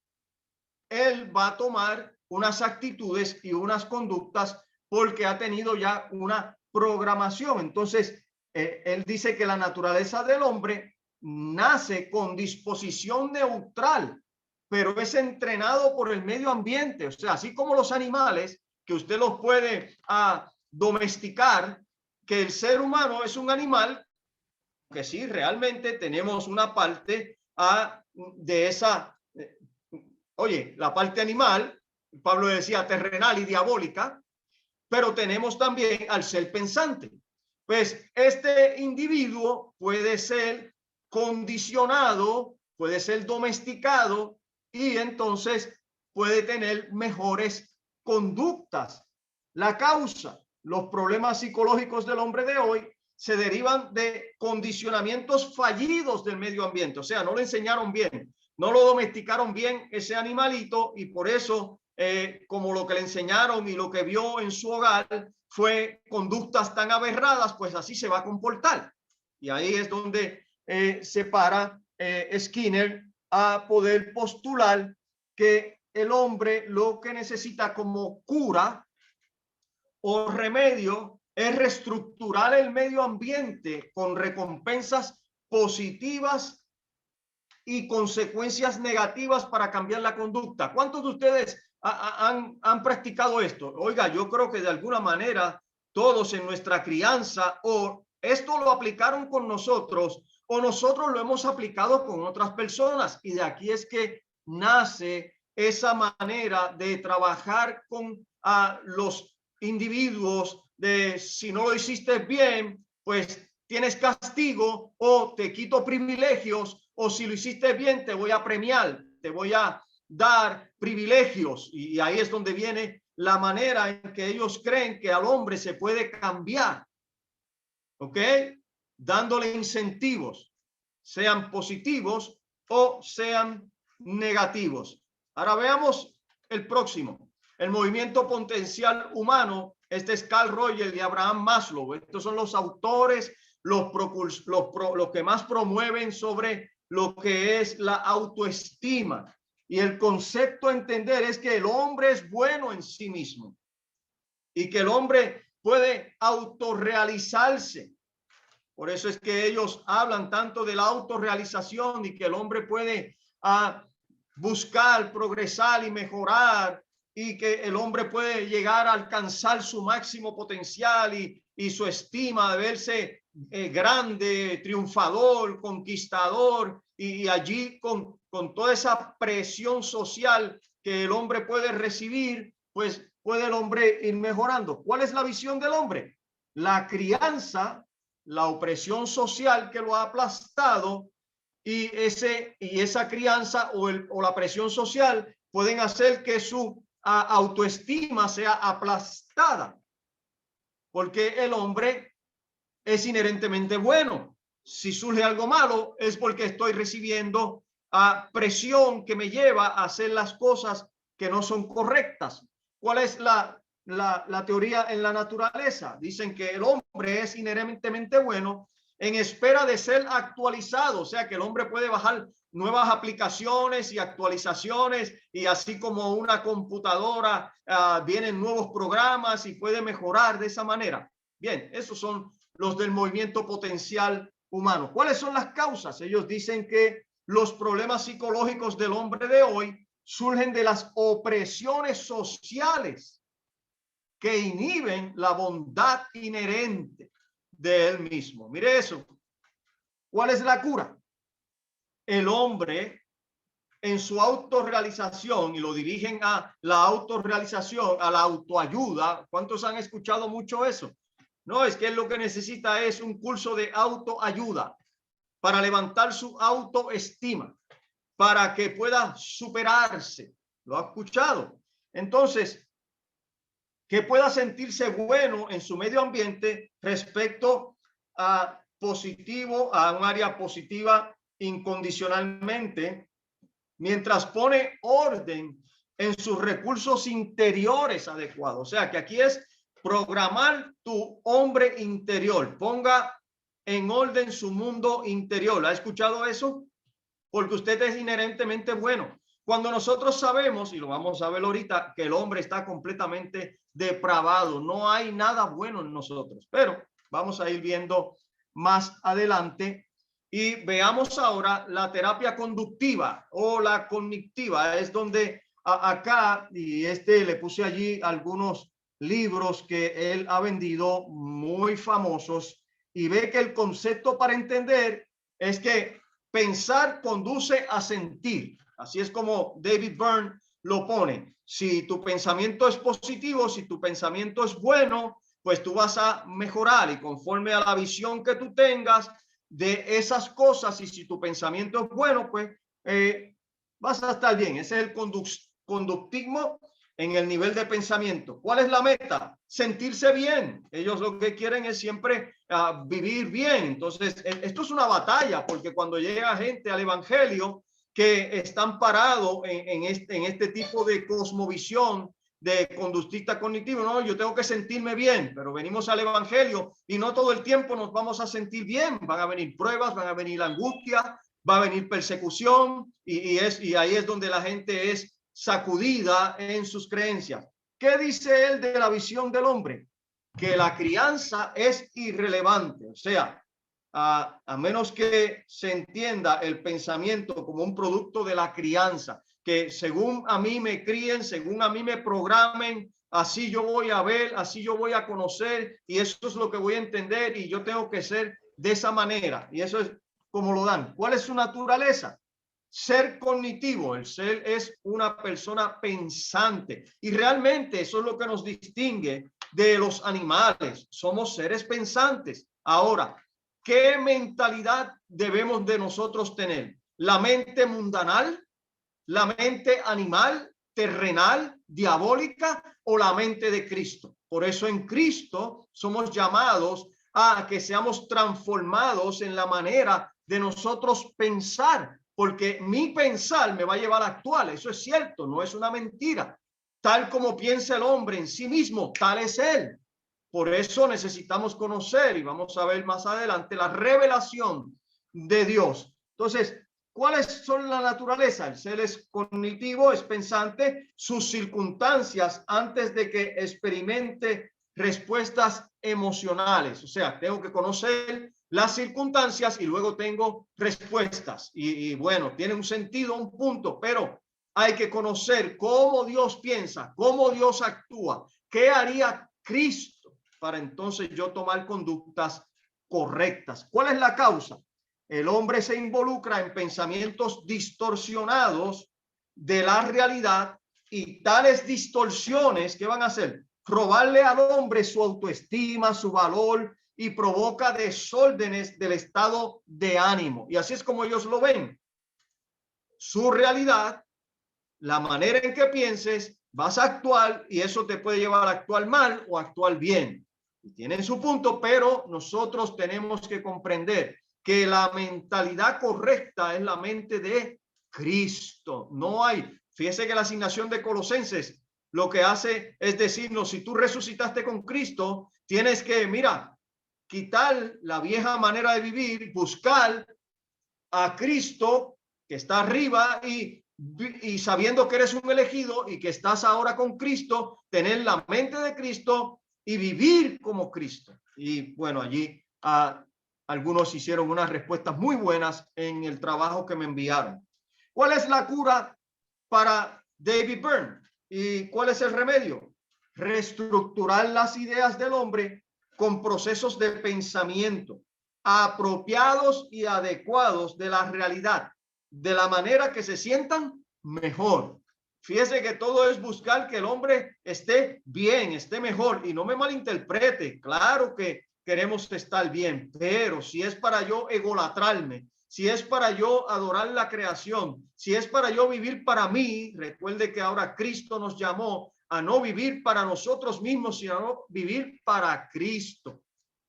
él va a tomar unas actitudes y unas conductas porque ha tenido ya una programación. Entonces, él dice que la naturaleza del hombre nace con disposición neutral, pero es entrenado por el medio ambiente. O sea, así como los animales, que usted los puede domesticar, que el ser humano es un animal, que sí, realmente tenemos una parte de esa, oye, la parte animal, Pablo decía terrenal y diabólica, pero tenemos también al ser pensante. Pues este individuo puede ser condicionado, puede ser domesticado y entonces puede tener mejores conductas. La causa, los problemas psicológicos del hombre de hoy se derivan de condicionamientos fallidos del medio ambiente. O sea, no le enseñaron bien, no lo domesticaron bien ese animalito, y por eso, como lo que le enseñaron y lo que vio en su hogar fue conductas tan aberradas, pues así se va a comportar. Y ahí es donde se para Skinner a poder postular que el hombre lo que necesita como cura o remedio es reestructurar el medio ambiente con recompensas positivas y consecuencias negativas para cambiar la conducta. ¿Cuántos de ustedes han practicado esto? Oiga, yo creo que de alguna manera todos en nuestra crianza, o esto lo aplicaron con nosotros o nosotros lo hemos aplicado con otras personas, y de aquí es que nace esa manera de trabajar con los individuos, de si no lo hiciste bien, pues tienes castigo o te quito privilegios, o si lo hiciste bien te voy a premiar, te voy a dar privilegios. Y ahí es donde viene la manera en que ellos creen que al hombre se puede cambiar, ¿ok? Dándole incentivos, sean positivos o sean negativos. Ahora veamos el próximo, el movimiento potencial humano. Este es Carl Rogers y Abraham Maslow. Estos son los autores, los que más promueven sobre lo que es la autoestima. Y el concepto a entender es que el hombre es bueno en sí mismo y que el hombre puede autorrealizarse. Por eso es que ellos hablan tanto de la autorrealización y que el hombre puede buscar, progresar y mejorar, y que el hombre puede llegar a alcanzar su máximo potencial y su estima de verse grande, triunfador, conquistador, y allí con toda esa presión social que el hombre puede recibir, pues puede el hombre ir mejorando. ¿Cuál es la visión del hombre? La crianza, la opresión social que lo ha aplastado, y esa crianza o la presión social pueden hacer que su autoestima sea aplastada, porque el hombre es inherentemente bueno. Si surge algo malo es porque estoy recibiendo presión que me lleva a hacer las cosas que no son correctas. ¿Cuál es la teoría en la naturaleza? Dicen que el hombre es inherentemente bueno en espera de ser actualizado. O sea, que el hombre puede bajar nuevas aplicaciones y actualizaciones, y así como una computadora vienen nuevos programas y puede mejorar de esa manera. Bien, esos son los del movimiento potencial humano. ¿Cuáles son las causas? Ellos dicen que los problemas psicológicos del hombre de hoy surgen de las opresiones sociales que inhiben la bondad inherente de él mismo. Mire eso. ¿Cuál es la cura? El hombre en su autorrealización, y lo dirigen a la autorrealización, a la autoayuda. ¿Cuántos han escuchado mucho eso? No, es que él lo que necesita es un curso de autoayuda para levantar su autoestima, para que pueda superarse. ¿Lo ha escuchado? Entonces, que pueda sentirse bueno en su medio ambiente respecto a positivo, a un área positiva incondicionalmente, mientras pone orden en sus recursos interiores adecuados. O sea, que aquí es programar tu hombre interior. Ponga en orden su mundo interior. ¿Ha escuchado eso? Porque usted es inherentemente bueno. Cuando nosotros sabemos, y lo vamos a ver ahorita, que el hombre está completamente depravado, no hay nada bueno en nosotros, pero vamos a ir viendo más adelante y veamos ahora la terapia conductiva o la cognitiva. Es donde acá, y le puse allí algunos libros que él ha vendido muy famosos, y ve que el concepto para entender es que pensar conduce a sentir. Así es como David Byrne lo pone. Si tu pensamiento es positivo, si tu pensamiento es bueno, pues tú vas a mejorar, y conforme a la visión que tú tengas de esas cosas, y si tu pensamiento es bueno, pues vas a estar bien. Ese es el conductismo en el nivel de pensamiento. ¿Cuál es la meta? Sentirse bien. Ellos lo que quieren es siempre vivir bien. Entonces, esto es una batalla, porque cuando llega gente al evangelio que están parados en este tipo de cosmovisión de conductista cognitivo, no, yo tengo que sentirme bien, pero venimos al evangelio y no todo el tiempo nos vamos a sentir bien. Van a venir pruebas, van a venir angustia, va a venir persecución, y ahí es donde la gente es sacudida en sus creencias. ¿Qué dice él de la visión del hombre? Que la crianza es irrelevante. O sea, a menos que se entienda el pensamiento como un producto de la crianza, que según a mí me críen, según a mí me programen, así yo voy a ver, así yo voy a conocer, y eso es lo que voy a entender, y yo tengo que ser de esa manera, y eso es como lo dan. ¿Cuál es su naturaleza? Ser cognitivo. El ser es una persona pensante, y realmente eso es lo que nos distingue de los animales. Somos seres pensantes. Ahora, ¿qué mentalidad debemos de nosotros tener? ¿La mente mundanal, la mente animal, terrenal, diabólica, o la mente de Cristo? Por eso en Cristo somos llamados a que seamos transformados en la manera de nosotros pensar, porque mi pensar me va a llevar a actuar. Eso es cierto, no es una mentira. Tal como piensa el hombre en sí mismo, tal es él. Por eso necesitamos conocer, y vamos a ver más adelante, la revelación de Dios. Entonces, ¿cuáles son la naturaleza? El ser es cognitivo, es pensante, sus circunstancias antes de que experimente respuestas emocionales. O sea, tengo que conocer las circunstancias y luego tengo respuestas. Y bueno, tiene un sentido, un punto, pero hay que conocer cómo Dios piensa, cómo Dios actúa, qué haría Cristo para entonces yo tomar conductas correctas. ¿Cuál es la causa? El hombre se involucra en pensamientos distorsionados de la realidad, y tales distorsiones, ¿qué van a hacer? Robarle al hombre su autoestima, su valor, y provoca desórdenes del estado de ánimo. Y así es como ellos lo ven. Su realidad, la manera en que pienses, vas a actuar, y eso te puede llevar a actuar mal o a actuar bien. Y tienen su punto, pero nosotros tenemos que comprender que la mentalidad correcta es la mente de Cristo. No hay, fíjese que la asignación de Colosenses lo que hace es decirnos, si tú resucitaste con Cristo, tienes que, mira, quitar la vieja manera de vivir, buscar a Cristo que está arriba, y sabiendo que eres un elegido y que estás ahora con Cristo, tener la mente de Cristo y vivir como Cristo. Y bueno, allí algunos hicieron unas respuestas muy buenas en el trabajo que me enviaron. ¿Cuál es la cura para David Byrne? ¿Y cuál es el remedio? Reestructurar las ideas del hombre con procesos de pensamiento apropiados y adecuados de la realidad, de la manera que se sientan mejor. Fíjese que todo es buscar que el hombre esté bien, esté mejor, y no me malinterprete. Claro que queremos estar bien, pero si es para yo egolatrarme, si es para yo adorar la creación, si es para yo vivir para mí, recuerde que ahora Cristo nos llamó a no vivir para nosotros mismos, sino vivir para Cristo.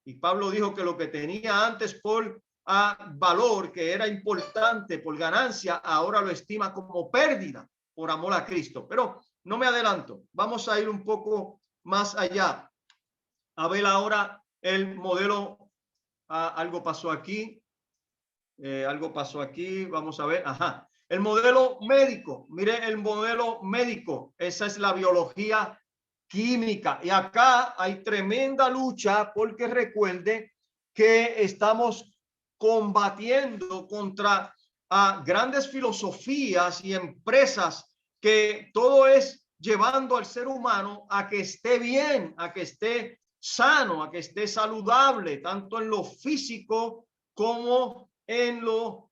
Y Pablo dijo que lo que tenía antes por valor, que era importante, por ganancia, ahora lo estima como pérdida por amor a Cristo. Pero no me adelanto, vamos a ir un poco más allá. A ver ahora el modelo. Algo pasó aquí. Algo pasó aquí. Vamos a ver. Ajá. El modelo médico. Mire el modelo médico. Esa es la biología química. Y acá hay tremenda lucha porque recuerde que estamos combatiendo contra grandes filosofías y empresas que todo es llevando al ser humano a que esté bien, a que esté sano, a que esté saludable, tanto en lo físico como en lo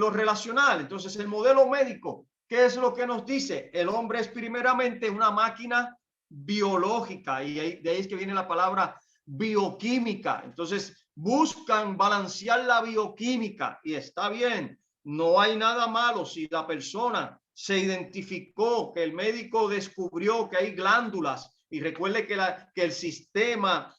relacional. Entonces, el modelo médico, ¿qué es lo que nos dice? El hombre es primeramente una máquina biológica, y de ahí es que viene la palabra bioquímica. Entonces, buscan balancear la bioquímica, y está bien, no hay nada malo si la persona se identificó, que el médico descubrió que hay glándulas, y recuerde que el sistema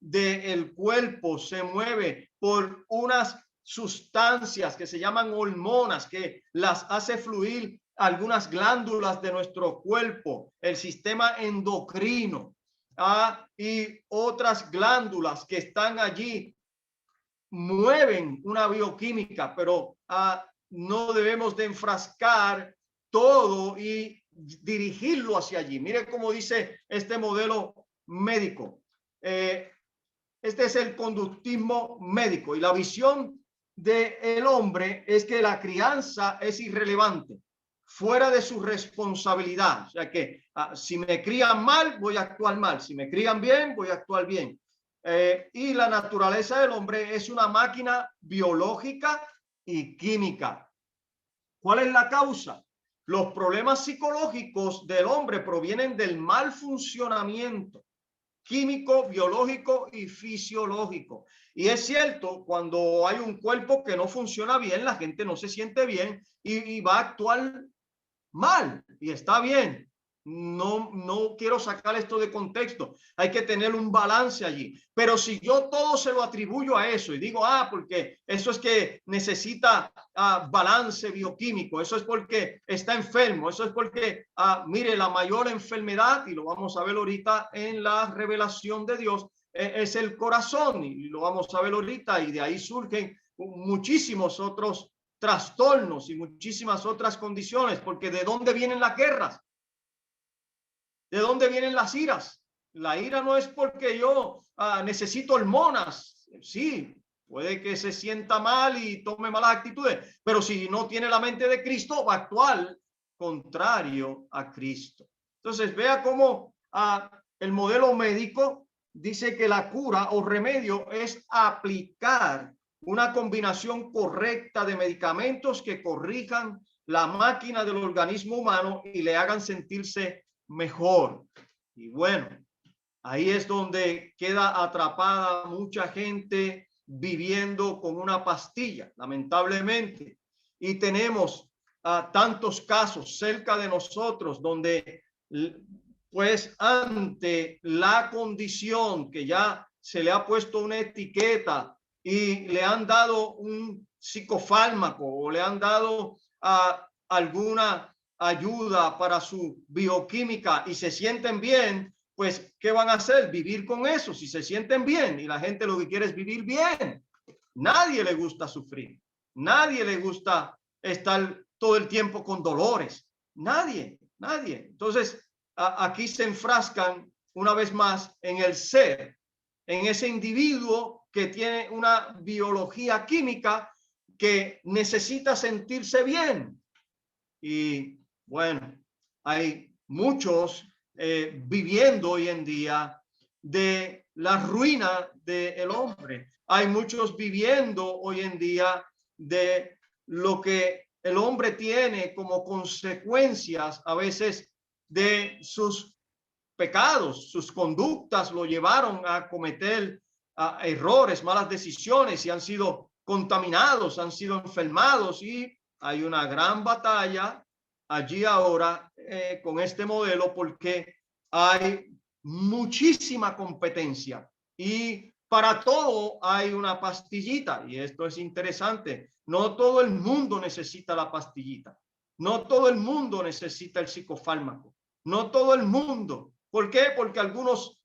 del cuerpo se mueve por unas sustancias que se llaman hormonas, que las hace fluir algunas glándulas de nuestro cuerpo, el sistema endocrino, y otras glándulas que están allí mueven una bioquímica, pero no debemos de enfrascar todo y dirigirlo hacia allí. Mire cómo dice este modelo médico. Este es el conductismo médico, y la visión del hombre es que la crianza es irrelevante, fuera de su responsabilidad. O sea que si me crían mal, voy a actuar mal. Si me crían bien, voy a actuar bien. Y la naturaleza del hombre es una máquina biológica y química. ¿Cuál es la causa? Los problemas psicológicos del hombre provienen del mal funcionamiento químico, biológico y fisiológico. Y es cierto, cuando hay un cuerpo que no funciona bien, la gente no se siente bien y va a actuar mal, y está bien. No quiero sacar esto de contexto. Hay que tener un balance allí. Pero si yo todo se lo atribuyo a eso y digo, porque eso es que necesita balance bioquímico, eso es porque está enfermo, eso es porque, mire, la mayor enfermedad, y lo vamos a ver ahorita en la revelación de Dios, es el corazón, y lo vamos a ver ahorita, y de ahí surgen muchísimos otros trastornos y muchísimas otras condiciones, porque ¿de dónde vienen las guerras? ¿De dónde vienen las iras? La ira no es porque yo necesito hormonas. Sí, puede que se sienta mal y tome malas actitudes, pero si no tiene la mente de Cristo, va a actuar contrario a Cristo. Entonces, vea cómo el modelo médico dice que la cura o remedio es aplicar una combinación correcta de medicamentos que corrijan la máquina del organismo humano y le hagan sentirse mejor. Y bueno, ahí es donde queda atrapada mucha gente viviendo con una pastilla, lamentablemente. Y tenemos tantos casos cerca de nosotros donde, pues, ante la condición que ya se le ha puesto una etiqueta y le han dado un psicofármaco o le han dado alguna ayuda para su bioquímica y se sienten bien, pues, ¿qué van a hacer? Vivir con eso. Si se sienten bien, y la gente lo que quiere es vivir bien. Nadie le gusta sufrir. Nadie le gusta estar todo el tiempo con dolores. Nadie. Entonces, aquí se enfrascan una vez más en el ser, en ese individuo que tiene una biología química que necesita sentirse bien. Y bueno, hay muchos viviendo hoy en día de la ruina del hombre. Hay muchos viviendo hoy en día de lo que el hombre tiene como consecuencias a veces de sus pecados. Sus conductas lo llevaron a cometer errores, malas decisiones, y han sido contaminados, han sido enfermados, y hay una gran batalla allí ahora con este modelo, porque hay muchísima competencia y para todo hay una pastillita. Y esto es interesante, no todo el mundo necesita la pastillita, no todo el mundo necesita el psicofármaco, no todo el mundo. ¿Por qué? Porque algunos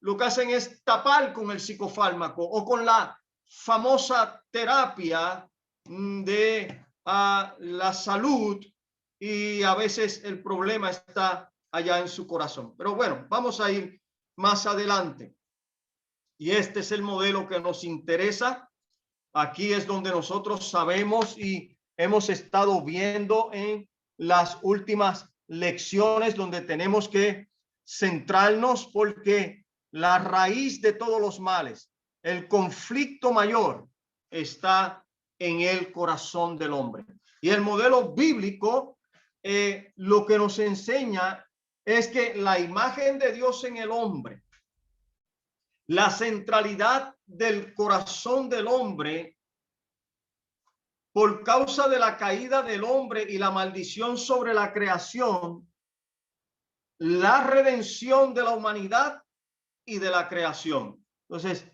lo que hacen es tapar con el psicofármaco o con la famosa terapia de la salud, y a veces el problema está allá en su corazón. Pero bueno, vamos a ir más adelante. Y este es el modelo que nos interesa. Aquí es donde nosotros sabemos y hemos estado viendo en las últimas lecciones, donde tenemos que centrarnos, porque la raíz de todos los males, el conflicto mayor, está en el corazón del hombre. Y el modelo bíblico lo que nos enseña es que la imagen de Dios en el hombre, la centralidad del corazón del hombre, por causa de la caída del hombre y la maldición sobre la creación, la redención de la humanidad y de la creación. Entonces,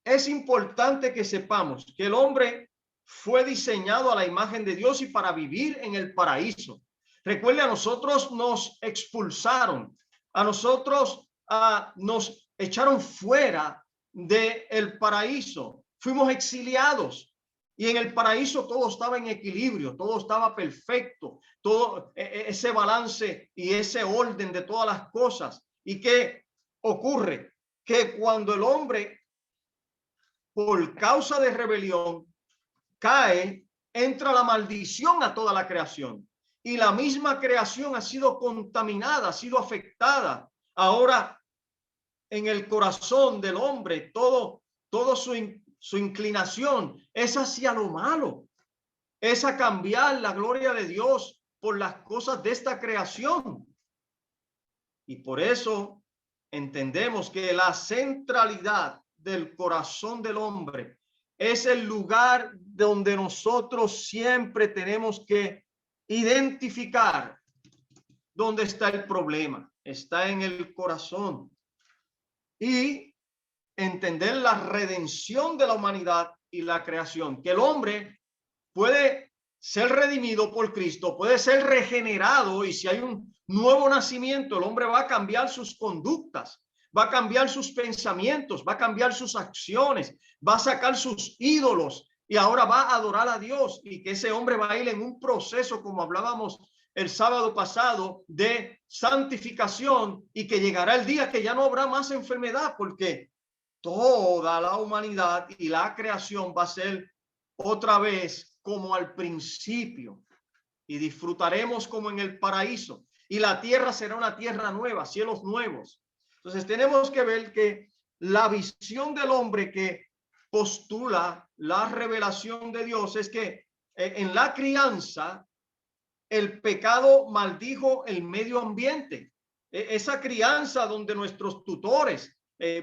es importante que sepamos que el hombre fue diseñado a la imagen de Dios y para vivir en el paraíso. Recuerde, a nosotros nos expulsaron, a nosotros nos echaron fuera del paraíso, fuimos exiliados. Y en el paraíso todo estaba en equilibrio, todo estaba perfecto, todo ese balance y ese orden de todas las cosas. ¿Y qué ocurre? Que cuando el hombre, por causa de rebelión, cae, entra la maldición a toda la creación. Y la misma creación ha sido contaminada, ha sido afectada. Ahora, en el corazón del hombre, todo su inclinación es hacia lo malo, es a cambiar la gloria de Dios por las cosas de esta creación. Y por eso entendemos que la centralidad del corazón del hombre es el lugar donde nosotros siempre tenemos que identificar dónde está el problema. Está en el corazón. Y entender la redención de la humanidad y la creación, que el hombre puede ser redimido por Cristo, puede ser regenerado, y si hay un nuevo nacimiento, el hombre va a cambiar sus conductas, va a cambiar sus pensamientos, va a cambiar sus acciones, va a sacar sus ídolos y ahora va a adorar a Dios, y que ese hombre va a ir en un proceso, como hablábamos el sábado pasado, de santificación, y que llegará el día que ya no habrá más enfermedad, porque toda la humanidad y la creación va a ser otra vez como al principio, y disfrutaremos como en el paraíso, y la tierra será una tierra nueva, cielos nuevos. Entonces tenemos que ver que la visión del hombre que postula la revelación de Dios es que en la crianza el pecado maldijo el medio ambiente. Esa crianza donde nuestros tutores,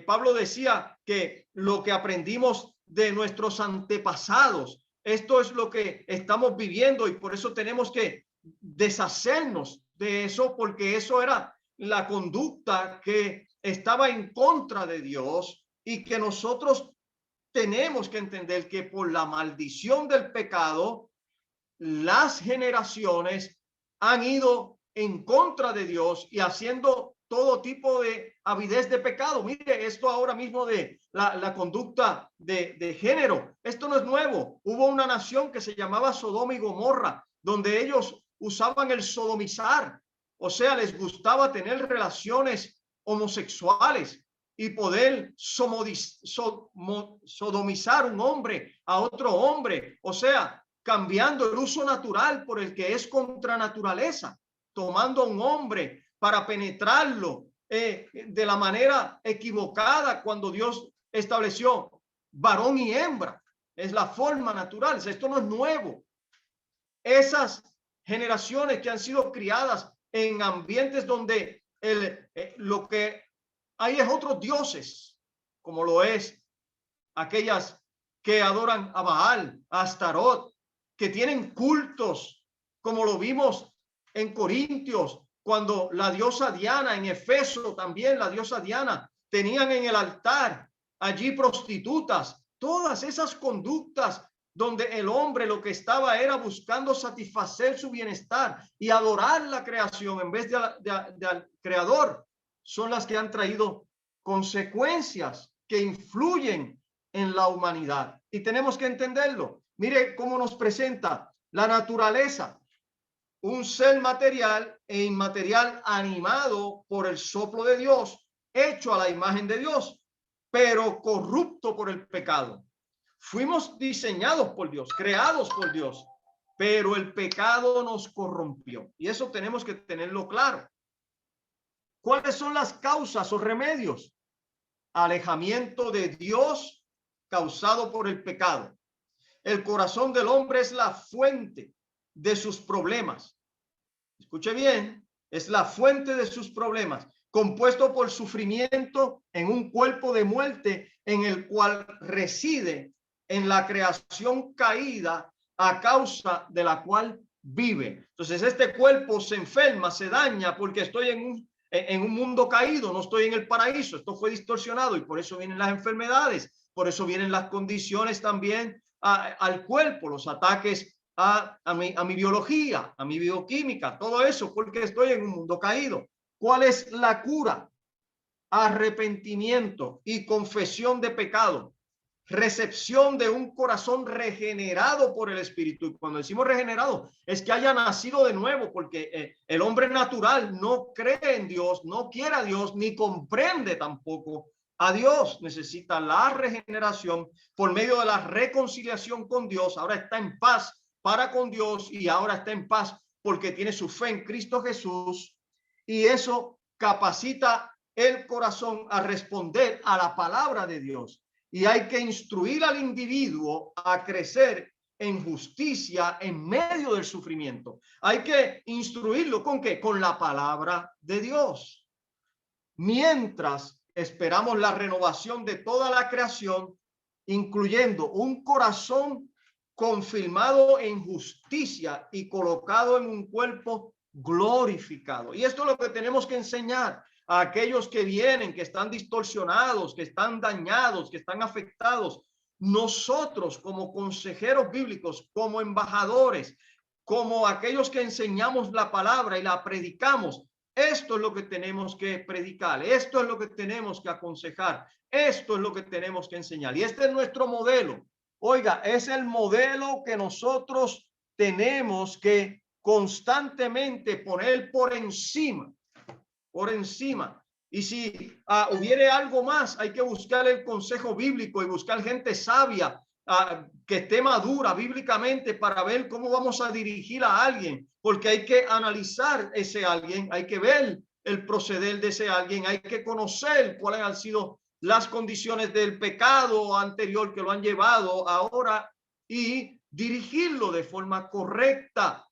Pablo decía que lo que aprendimos de nuestros antepasados, esto es lo que estamos viviendo, y por eso tenemos que deshacernos de eso, porque eso era la conducta que estaba en contra de Dios, y que nosotros tenemos que entender que por la maldición del pecado, las generaciones han ido en contra de Dios y haciendo todo tipo de avidez de pecado. Mire esto ahora mismo de la conducta de género. Esto no es nuevo. Hubo una nación que se llamaba Sodoma y Gomorra, donde ellos usaban el sodomizar, o sea, les gustaba tener relaciones homosexuales, y poder sodomizar un hombre a otro hombre, o sea, cambiando el uso natural por el que es contra naturaleza, tomando a un hombre para penetrarlo de la manera equivocada cuando Dios estableció varón y hembra. Es la forma natural. Esto no es nuevo. Esas generaciones que han sido criadas en ambientes donde lo que hay es otros dioses, como lo es aquellas que adoran a Baal, a Astarot, que tienen cultos, como lo vimos en Corintios, cuando la diosa Diana, en Efeso también la diosa Diana, tenían en el altar allí prostitutas, todas esas conductas donde el hombre lo que estaba era buscando satisfacer su bienestar y adorar la creación en vez al creador, son las que han traído consecuencias que influyen en la humanidad. Y tenemos que entenderlo. Mire cómo nos presenta la naturaleza, un ser material e inmaterial animado por el soplo de Dios, hecho a la imagen de Dios, pero corrupto por el pecado. Fuimos diseñados por Dios, creados por Dios, pero el pecado nos corrompió. Y eso tenemos que tenerlo claro. ¿Cuáles son las causas o remedios? Alejamiento de Dios causado por el pecado. El corazón del hombre es la fuente de sus problemas. Escuche bien, es la fuente de sus problemas, compuesto por sufrimiento en un cuerpo de muerte en el cual reside en la creación caída a causa de la cual vive. Entonces este cuerpo se enferma, se daña porque estoy en un mundo caído, no estoy en el paraíso, esto fue distorsionado y por eso vienen las enfermedades, por eso vienen las condiciones también al cuerpo, los ataques a mi biología, a mi bioquímica, todo eso porque estoy en un mundo caído. ¿Cuál es la cura? Arrepentimiento y confesión de pecado, recepción de un corazón regenerado por el Espíritu. Y cuando decimos regenerado, es que haya nacido de nuevo, porque el hombre natural no cree en Dios, no quiere a Dios, ni comprende tampoco a Dios. Necesita la regeneración por medio de la reconciliación con Dios. Ahora está en paz para con Dios y ahora está en paz porque tiene su fe en Cristo Jesús, y eso capacita el corazón a responder a la palabra de Dios. Y hay que instruir al individuo a crecer en justicia en medio del sufrimiento. Hay que instruirlo ¿con qué? Con la palabra de Dios. Mientras esperamos la renovación de toda la creación, incluyendo un corazón confirmado en justicia y colocado en un cuerpo glorificado. Y esto es lo que tenemos que enseñar a aquellos que vienen, que están distorsionados, que están dañados, que están afectados. Nosotros como consejeros bíblicos, como embajadores, como aquellos que enseñamos la palabra y la predicamos, esto es lo que tenemos que predicar, esto es lo que tenemos que aconsejar, esto es lo que tenemos que enseñar. Y este es nuestro modelo. Oiga, es el modelo que nosotros tenemos que constantemente poner por encima. Y si hubiere algo más, hay que buscar el consejo bíblico y buscar gente sabia que esté madura bíblicamente para ver cómo vamos a dirigir a alguien, porque hay que analizar ese alguien, hay que ver el proceder de ese alguien, hay que conocer cuáles han sido las condiciones del pecado anterior que lo han llevado ahora y dirigirlo de forma correcta.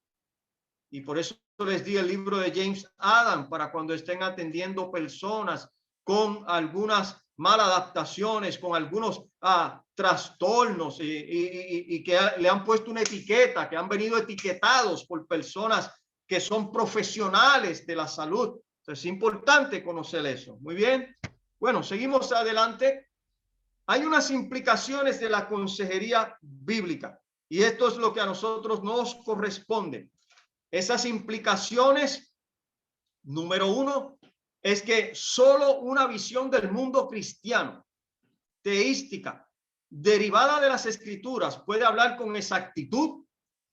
Y por eso les di el libro de James Adams para cuando estén atendiendo personas con algunas maladaptaciones, con algunos trastornos y que le han puesto una etiqueta, que han venido etiquetados por personas que son profesionales de la salud. Entonces, es importante conocer eso. Muy bien. Bueno, seguimos adelante. Hay unas implicaciones de la consejería bíblica y esto es lo que a nosotros nos corresponde. Esas implicaciones, número uno, es que solo una visión del mundo cristiano, teística, derivada de las escrituras, puede hablar con exactitud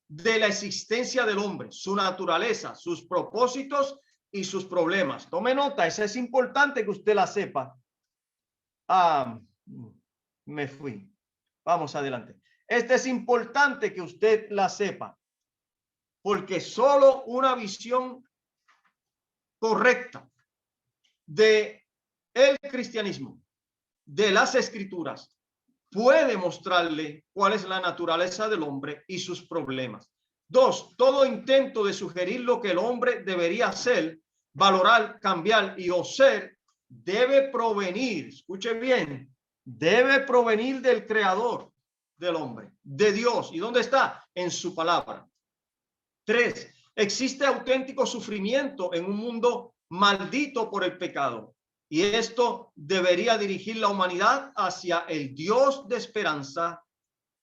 de la existencia del hombre, su naturaleza, sus propósitos y sus problemas. Tome nota, esa es importante que usted la sepa. Me fui. Vamos adelante. Este es importante que usted la sepa, porque solo una visión correcta de el cristianismo, de las escrituras, puede mostrarle cuál es la naturaleza del hombre y sus problemas. Dos, todo intento de sugerir lo que el hombre debería hacer, valorar, cambiar y o ser, debe provenir, escuche bien, debe provenir del creador del hombre, de Dios. ¿Y dónde está? En su palabra. Tres, existe auténtico sufrimiento en un mundo maldito por el pecado. Y esto debería dirigir la humanidad hacia el Dios de esperanza,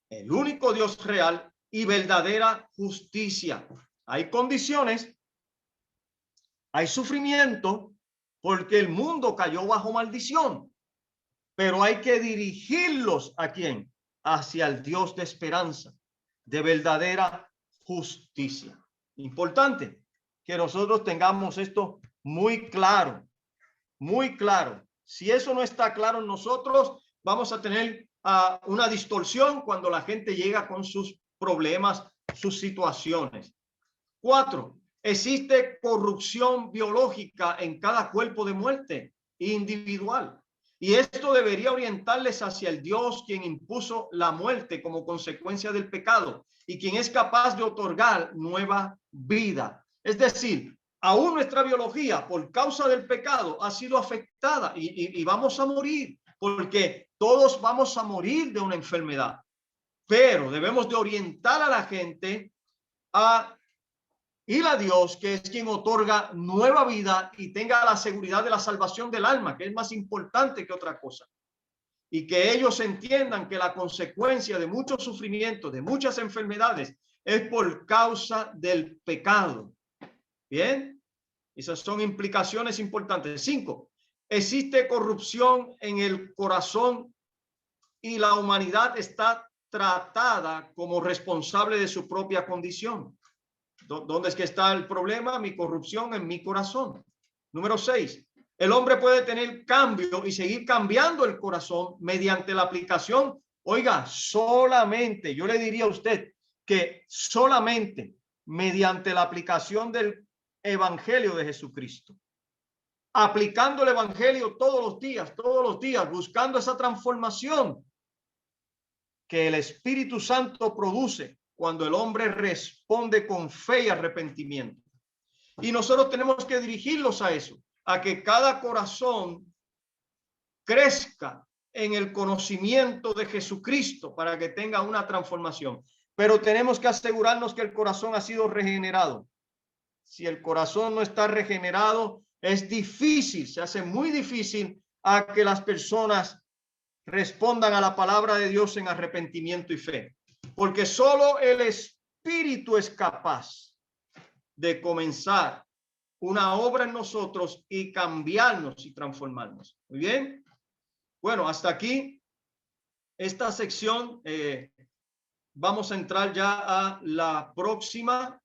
el único Dios real y verdadera justicia. Hay condiciones, hay sufrimiento, porque el mundo cayó bajo maldición, pero hay que dirigirlos ¿a quién? Hacia el Dios de esperanza, de verdadera justicia. Importante que nosotros tengamos esto muy claro, muy claro. Si eso no está claro en nosotros, vamos a tener una distorsión cuando la gente llega con sus problemas, sus situaciones. 4. Existe corrupción biológica en cada cuerpo de muerte individual. Y esto debería orientarles hacia el Dios quien impuso la muerte como consecuencia del pecado y quien es capaz de otorgar nueva vida. Es decir, aún nuestra biología por causa del pecado ha sido afectada y vamos a morir, porque todos vamos a morir de una enfermedad. Pero debemos de orientar a la gente a ir a Dios, que es quien otorga nueva vida y tenga la seguridad de la salvación del alma, que es más importante que otra cosa. Y que ellos entiendan que la consecuencia de muchos sufrimientos, de muchas enfermedades, es por causa del pecado. Bien, esas son implicaciones importantes. 5. Existe corrupción en el corazón y la humanidad está tratada como responsable de su propia condición. ¿Dónde es que está el problema? Mi corrupción en mi corazón. Número 6. El hombre puede tener cambio y seguir cambiando el corazón mediante la aplicación. Oiga, solamente, yo le diría a usted que solamente mediante la aplicación del evangelio de Jesucristo, aplicando el evangelio todos los días, buscando esa transformación que el Espíritu Santo produce cuando el hombre responde con fe y arrepentimiento. Y nosotros tenemos que dirigirlos a eso, a que cada corazón crezca en el conocimiento de Jesucristo para que tenga una transformación. Pero tenemos que asegurarnos que el corazón ha sido regenerado. Si el corazón no está regenerado, es difícil, se hace muy difícil a que las personas respondan a la palabra de Dios en arrepentimiento y fe. Porque solo el Espíritu es capaz de comenzar una obra en nosotros y cambiarnos y transformarnos. Muy bien. Bueno, hasta aquí esta sección. Vamos a entrar ya a la próxima